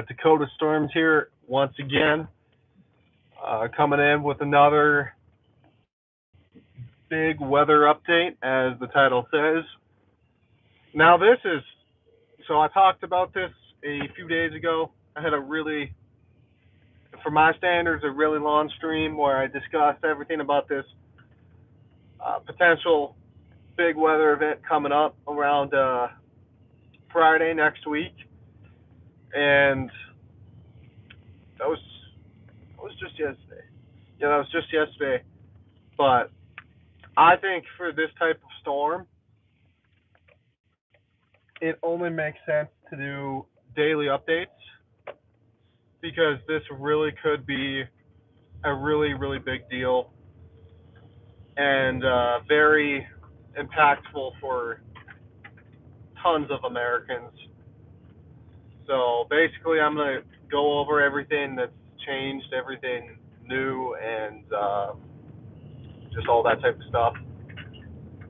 Dakota Storms here once again, coming in with another big weather update, as the title says. Now, this is so I talked about this a few days ago. I had a really, for my standards, a really long stream where I discussed everything about this potential big weather event coming up around Friday next week, and that was just yesterday. Yeah, that was just yesterday. But I think for this type of storm, it only makes sense to do daily updates because this really could be a really, really big deal and very impactful for tons of Americans. So basically, I'm going to go over everything that's changed, everything new, and just all that type of stuff.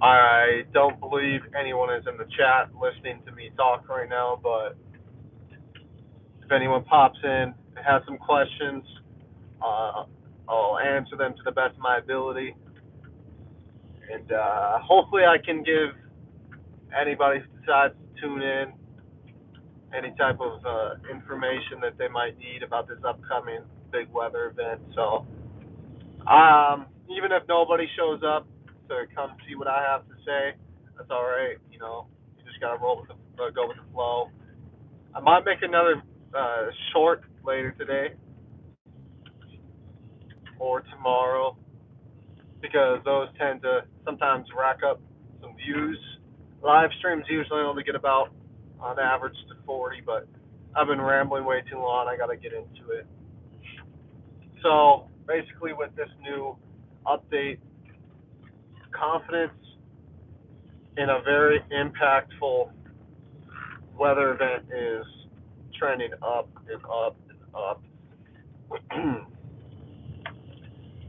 I don't believe anyone is in the chat listening to me talk right now, but if anyone pops in and has some questions, uh, I'll answer them to the best of my ability. And hopefully, I can give anybody who decides to tune in any type of information that they might need about this upcoming big weather event. So, even if nobody shows up to come see what I have to say, that's all right. You just gotta roll with go with the flow. I might make another short later today or tomorrow because those tend to sometimes rack up some views. Live streams usually only get about, on average, to 40, but I've been rambling way too long. I got to get into it. So basically, with this new update, confidence in a very impactful weather event is trending up and up and up.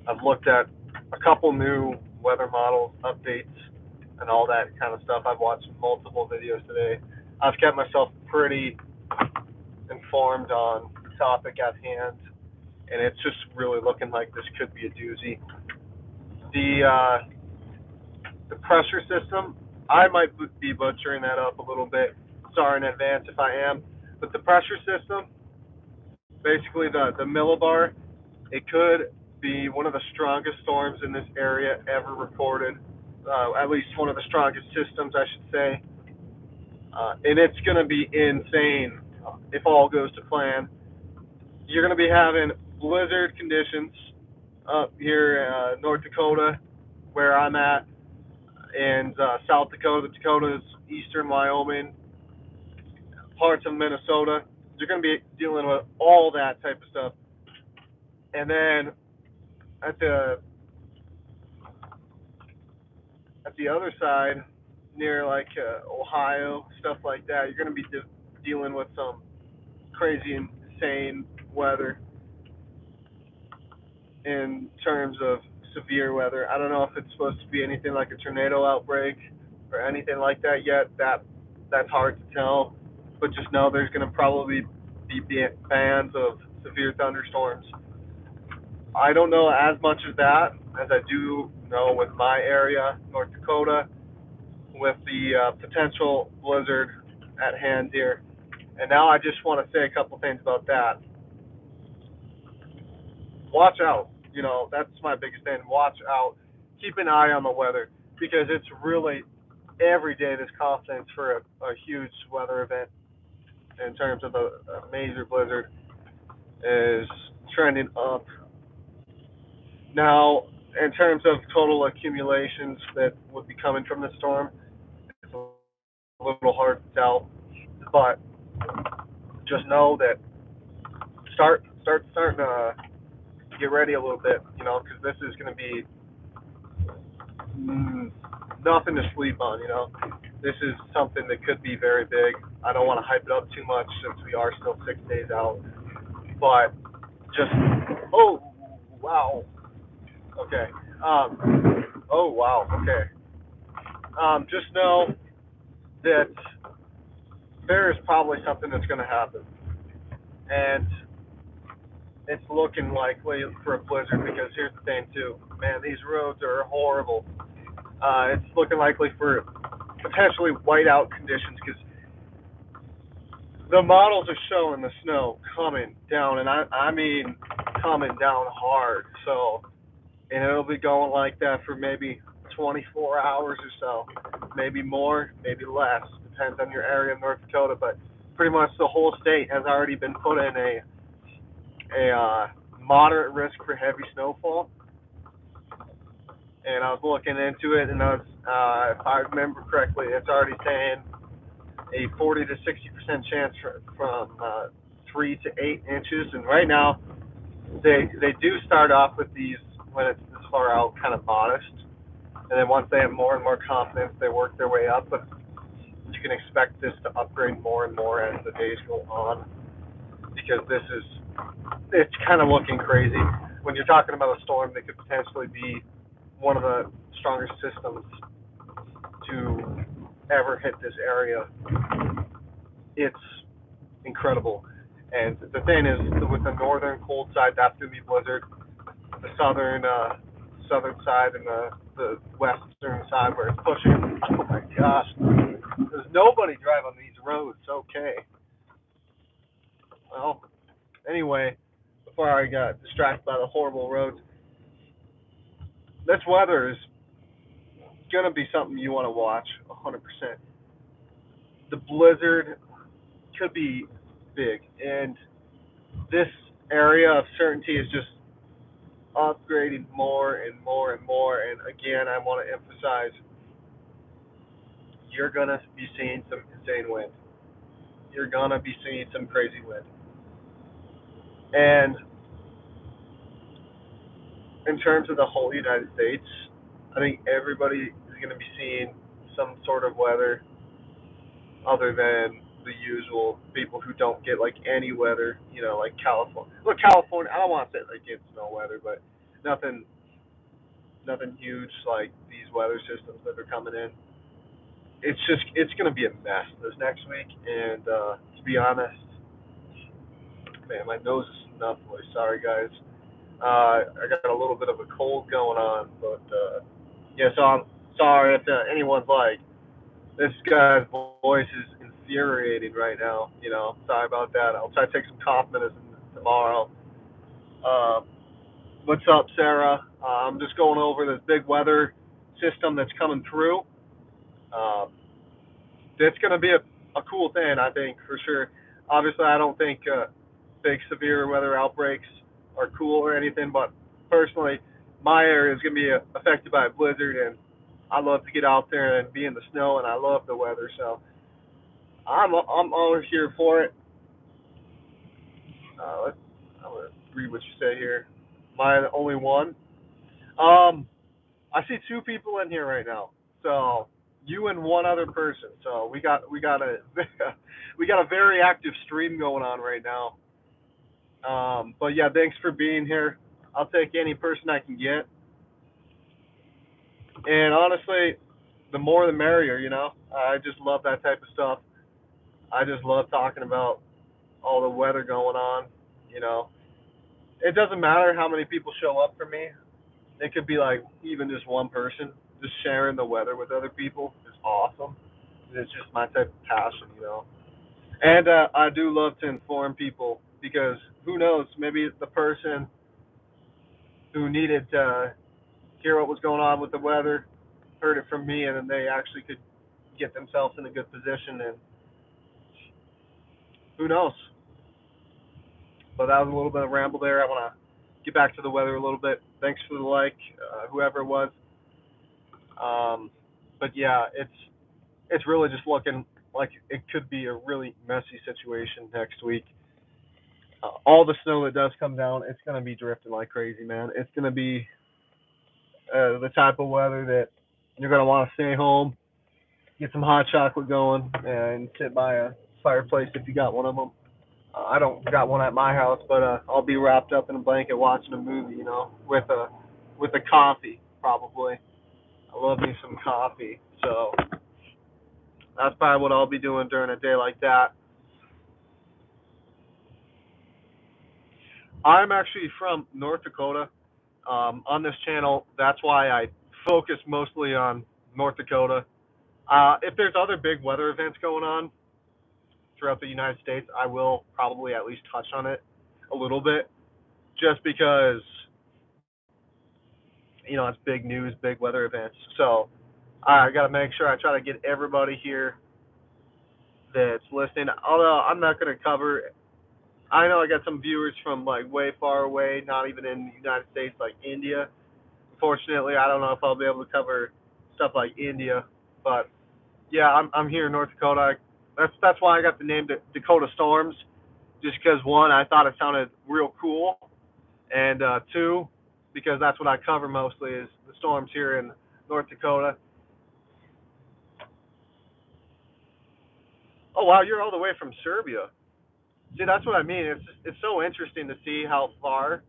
I've looked at a couple new weather models, updates, and all that kind of stuff. I've watched multiple videos today. I've kept myself pretty informed on the topic at hand, and it's just really looking like this could be a doozy. The pressure system, I might be butchering that up a little bit. Sorry in advance if I am, but the pressure system, basically the millibar, it could be one of the strongest storms in this area ever recorded. At least one of the strongest systems, I should say. And it's going to be insane if all goes to plan. You're going to be having blizzard conditions up here, North Dakota, where I'm at, and South Dakota, the Dakotas, eastern Wyoming, parts of Minnesota. You're going to be dealing with all that type of stuff. And then at the other side, near like Ohio, stuff like that, you're going to be dealing with some crazy, insane weather in terms of severe weather. I don't know if it's supposed to be anything like a tornado outbreak or anything like that yet. That's hard to tell, but just know there's going to probably be bands of severe thunderstorms. I don't know as much as that as I do know with my area, North Dakota, with the potential blizzard at hand here. And now I just want to say a couple things about that. Watch out. That's my biggest thing. Watch out. Keep an eye on the weather because it's really every day this confidence for a huge weather event in terms of a major blizzard is trending up. Now, in terms of total accumulations that would be coming from the storm, it's a little hard to tell, but just know that starting to get ready a little bit, because this is going to be nothing to sleep on. This is something that could be very big. I don't want to hype it up too much since we are still 6 days out, but just wow, okay, oh wow, okay, just know that there is probably something that's going to happen. and it's looking likely for a blizzard because here's the thing too, man, these roads are horrible. It's looking likely for potentially whiteout conditions because the models are showing the snow coming down, and I mean coming down hard. So, and it'll be going like that for maybe 24 hours or so, maybe more, maybe less, depends on your area in North Dakota. But pretty much the whole state has already been put in a moderate risk for heavy snowfall. And I was looking into it, and if I remember correctly, it's already saying a 40 to 60% chance from 3 to 8 inches. And right now, they do start off with these when it's this far out, kind of modest, and then once they have more and more confidence, they work their way up. But you can expect this to upgrade more and more as the days go on, because it's kind of looking crazy when you're talking about a storm that could potentially be one of the strongest systems to ever hit this area. It's incredible. And the thing is, with the northern cold side, that's gonna be blizzard. The southern side and the western side where it's pushing. Oh my gosh, there's nobody drive on these roads. Okay. Well, anyway, before I got distracted by the horrible roads, this weather is gonna be something you want to watch 100%. The blizzard could be big, and this area of certainty is just upgrading more and more and more. And again, I want to emphasize, you're gonna be seeing some insane wind. You're gonna be seeing some crazy wind. And in terms of the whole United States, I think everybody is gonna be seeing some sort of weather other than the usual people who don't get like any weather, like California. Look, California, I don't want to say like it's no weather, but nothing, nothing huge like these weather systems that are coming in. It's gonna be a mess this next week, and to be honest, man, my nose is snuffly. Sorry guys, I got a little bit of a cold going on, but yeah, so I'm sorry if anyone's like, this guy's voice is infuriating right now. Sorry about that. I'll try to take some cough medicine tomorrow. Um, what's up, Sarah? I'm just going over this big weather system that's coming through. Um, it's going to be a cool thing, I think, for sure. Obviously, I don't think big severe weather outbreaks are cool or anything, but personally, my area is going to be affected by a blizzard, and I love to get out there and be in the snow, and I love the weather, so I'm always here for it. I'm gonna read what you say here. Am I the only one? Um, I see two people in here right now. So you and one other person. So we got a we got a very active stream going on right now. But yeah, thanks for being here. I'll take any person I can get. And honestly, the more the merrier. I just love that type of stuff. I just love talking about all the weather going on. You know, it doesn't matter how many people show up for me. It could be like even just one person. Just sharing the weather with other people is awesome. It's just my type of passion. And I do love to inform people because who knows, maybe the person who needed to hear what was going on with the weather heard it from me, and then they actually could get themselves in a good position. And who knows? But that was a little bit of ramble there. I want to get back to the weather a little bit. Thanks for the like, whoever it was. Um, but yeah, it's really just looking like it could be a really messy situation next week. All the snow that does come down, it's going to be drifting like crazy, man. It's going to be the type of weather that you're going to want to stay home, get some hot chocolate going, and sit by a fireplace if you got one of them. I don't got one at my house, but I'll be wrapped up in a blanket watching a movie, with a coffee probably. I love me some coffee, so that's probably what I'll be doing during a day like that. I'm actually from North Dakota. On this channel, that's why I focus mostly on North Dakota. If there's other big weather events going on throughout the United States, I will probably at least touch on it a little bit, just because it's big news, big weather events. So I got to make sure I try to get everybody here that's listening. Although I'm not going to cover, I know I got some viewers from like way far away, not even in the United States, like India. Unfortunately, I don't know if I'll be able to cover stuff like India, but yeah, I'm here in North Dakota. That's why I got the name Dakota Storms, just because one, I thought it sounded real cool, and two, because that's what I cover mostly is the storms here in North Dakota. Oh wow, you're all the way from Serbia. See, that's what I mean. It's so interesting to see how far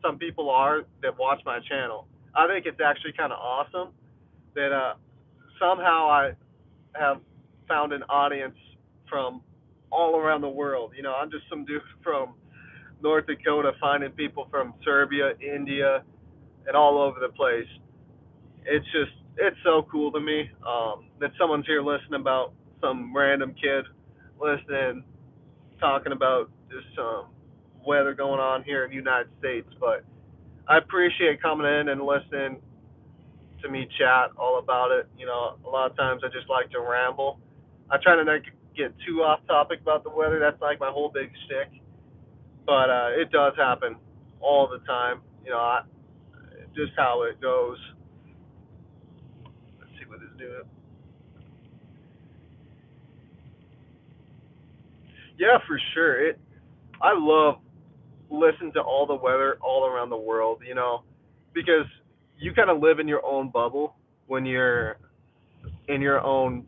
some people are that watch my channel. I think it's actually kind of awesome that somehow I have found an audience from all around the world. I'm just some dude from North Dakota finding people from Serbia, India, and all over the place. It's so cool to me that someone's here listening about some random kid listening, talking about this weather going on here in the United States. But I appreciate coming in and listening to me chat all about it. A lot of times I just like to ramble. I try to not get too off topic about the weather. That's like my whole big shtick. But it does happen all the time. Just how it goes. Let's see what it's doing. Yeah, for sure. I love listening to all the weather all around the world. Because you kind of live in your own bubble when you're in your own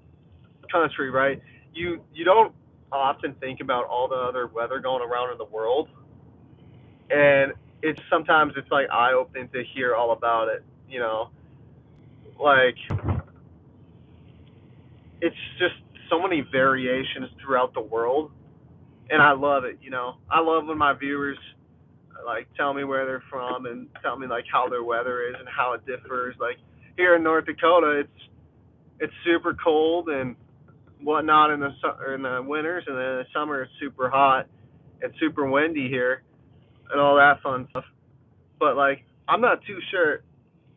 country, right? You don't often think about all the other weather going around in the world, and it's like eye opening to hear all about it. Like it's just so many variations throughout the world, and I love it. I love when my viewers like tell me where they're from and tell me like how their weather is and how it differs. Like here in North Dakota, it's super cold and whatnot in the winters, and then in the summer it's super hot and super windy here and all that fun stuff. But like, I'm not too sure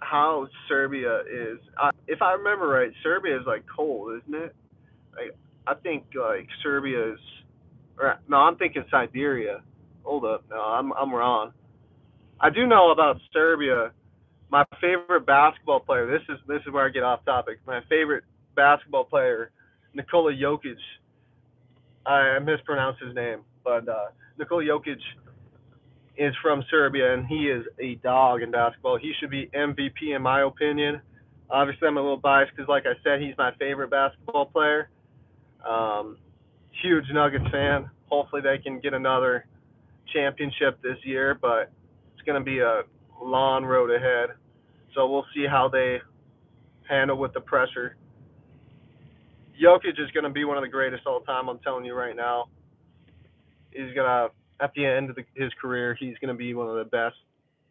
how Serbia is. If I remember right, Serbia is like cold, isn't it? Like, I think like Serbia is, or no, I'm thinking Siberia. Hold up, no, I'm wrong. I do know about Serbia. My favorite basketball player. This is where I get off topic. My favorite basketball player, Nikola Jokic. I mispronounced his name, but Nikola Jokic is from Serbia, and he is a dog in basketball. He should be MVP in my opinion. Obviously, I'm a little biased because, like I said, he's my favorite basketball player. Um, Huge Nuggets fan. Hopefully, they can get another championship this year, but it's going to be a long road ahead. So we'll see how they handle with the pressure. Jokic is going to be one of the greatest all time. I'm telling you right now. He's gonna at the end of his career, he's gonna be one of the best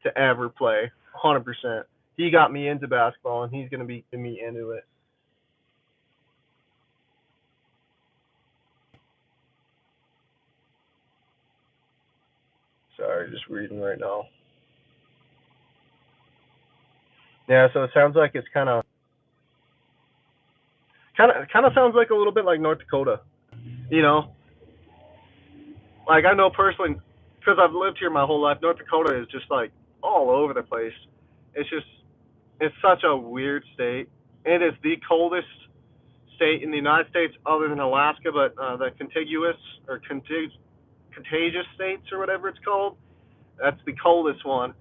to ever play, 100%. He got me into basketball, and he's gonna be getting me into it. Sorry, just reading right now. Yeah, so it sounds like it's kind of sounds like a little bit like North Dakota. You know, like I know personally, because I've lived here my whole life. North Dakota is just like all over the place. It's just it's such a weird state. It is the coldest state in the United States, other than Alaska, but the contiguous or contagious states or whatever it's called. That's the coldest one,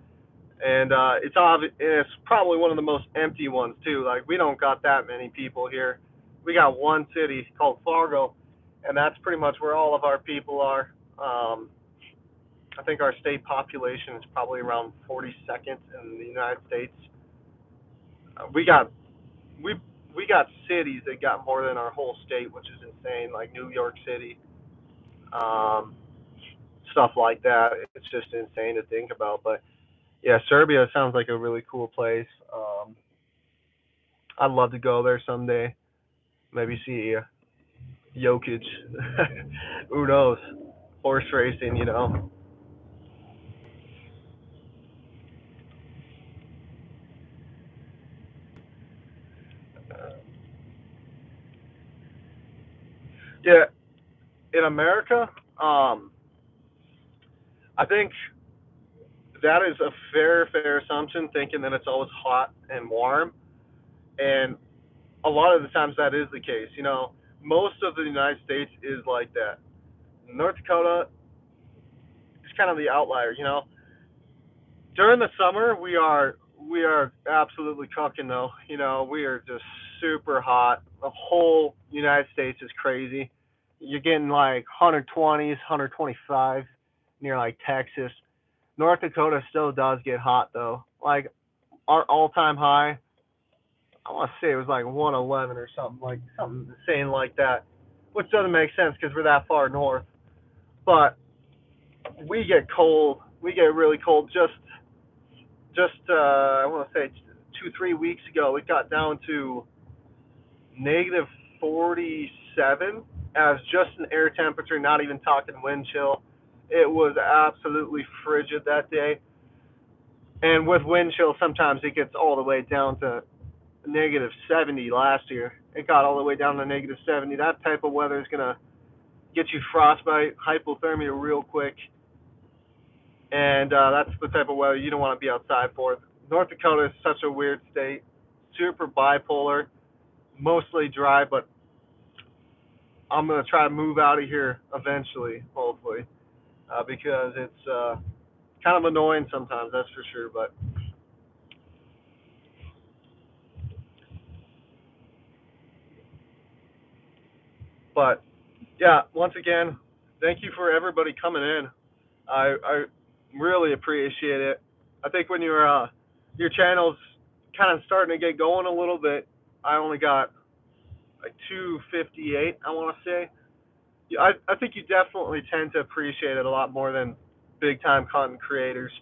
and it's probably one of the most empty ones too. Like we don't got that many people here. We got one city called Fargo, and that's pretty much where all of our people are. I think our state population is probably around 42nd in the United States. We got we we got cities that got more than our whole state, which is insane. Like New York City. Um, stuff like that. It's just insane to think about. But yeah, Serbia sounds like a really cool place. I'd love to go there someday. Maybe see Jokic. Who knows? Horse racing, you know. Yeah, in America, I think that is a fair assumption, thinking that it's always hot and warm, and a lot of the times that is the case. You know, most of the United States is like that. North Dakota is kind of the outlier. You know, during the summer we are absolutely cooking though. You know, we are just super hot. The whole United States is crazy. You're getting like 120s, 125 near like Texas. North Dakota still does get hot though. Like our all-time high, I want to say it was like 111 or something insane like that, which doesn't make sense because we're that far north. But we get cold. We get really cold. Just I want to say 2 3 weeks ago, it got down to negative 47 as just an air temperature, not even talking wind chill. It was absolutely frigid that day. And with wind chill, sometimes it gets all the way down to negative 70 last year. It got all the way down to negative 70. That type of weather is going to get you frostbite, hypothermia real quick. And that's the type of weather you don't want to be outside for. North Dakota is such a weird state, super bipolar, mostly dry, but I'm going to try to move out of here eventually, hopefully, because it's kind of annoying sometimes, that's for sure. But yeah, once again, thank you for everybody coming in. I really appreciate it. I think when your channel's kind of starting to get going a little bit, I only got like 258, I want to say. Yeah, I think you definitely tend to appreciate it a lot more than big time content creators.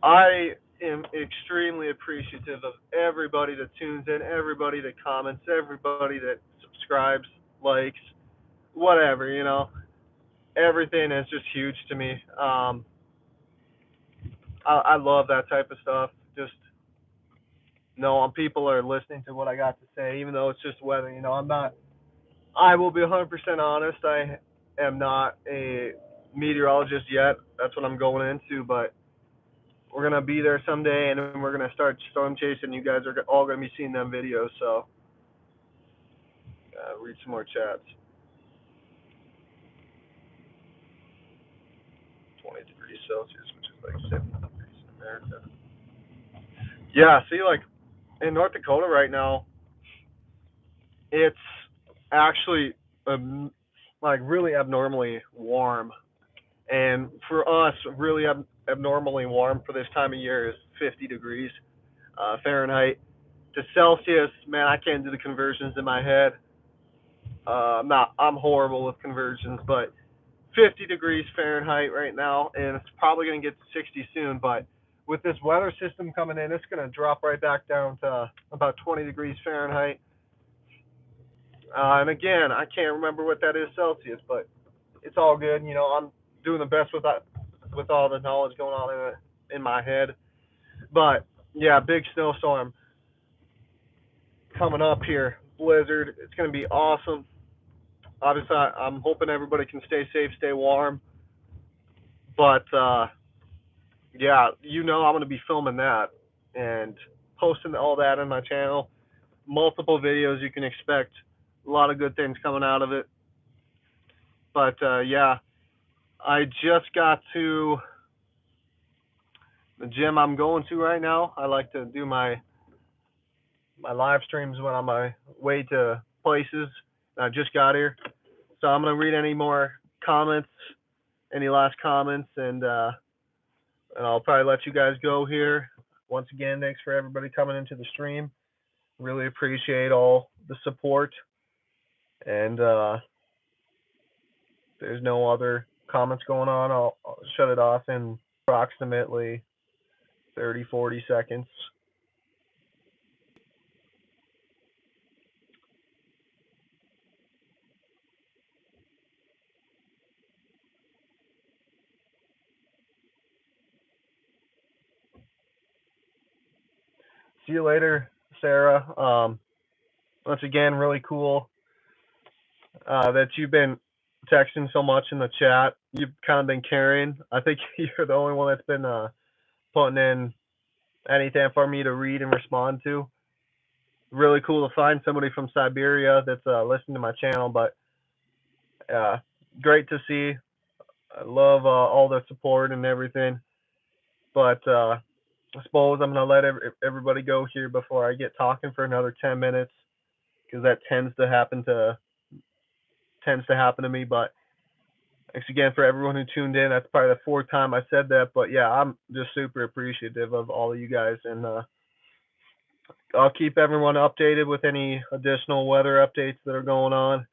I am extremely appreciative of everybody that tunes in, everybody that comments, everybody that subscribes, likes, whatever, you know. Everything is just huge to me. I love that type of stuff. Just know people are listening to what I got to say, even though it's just weather. You know, I'm not. I will be 100% honest. I am not a meteorologist yet. That's what I'm going into, but we're gonna be there someday, and then we're gonna start storm chasing. You guys are all gonna be seeing them videos. So, read some more chats. 20 degrees Celsius, which is like 70 degrees in America. Yeah, see, like in North Dakota right now, it's actually like really abnormally warm. And for us, really abnormally warm for this time of year is 50 degrees Fahrenheit to Celsius. Man, I can't do the conversions in my head. I'm horrible with conversions, but 50 degrees Fahrenheit right now, and it's probably going to get to 60 soon. But with this weather system coming in, it's going to drop right back down to about 20 degrees Fahrenheit. And again, I can't remember what that is Celsius, but it's all good. You know, I'm doing the best with all the knowledge going on in my head. But yeah, big snowstorm coming up here. Blizzard. It's going to be awesome. Obviously, I'm hoping everybody can stay safe, stay warm. But yeah, you know, I'm going to be filming that and posting all that on my channel. Multiple videos you can expect. A lot of good things coming out of it. But yeah, I just got to the gym I'm going to right now. I like to do my live streams when I'm on my way to places. I just got here, so I'm gonna read any more comments, any last comments, and I'll probably let you guys go here. Once again, thanks for everybody coming into the stream. Really appreciate all the support, and there's no other comments going on, I'll shut it off in approximately 30, 40 seconds. See you later, Sarah. Once again, really cool that you've been texting so much in the chat. You've kind of been carrying. I think you're the only one that's been putting in anything for me to read and respond to. Really cool to find somebody from Siberia that's listening to my channel, but great to see. I love all the support and everything. But I suppose I'm gonna let everybody go here before I get talking for another 10 minutes, because that tends to happen to me. But thanks again for everyone who tuned in. That's probably the fourth time I said that, but yeah, I'm just super appreciative of all of you guys, and I'll keep everyone updated with any additional weather updates that are going on.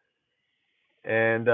And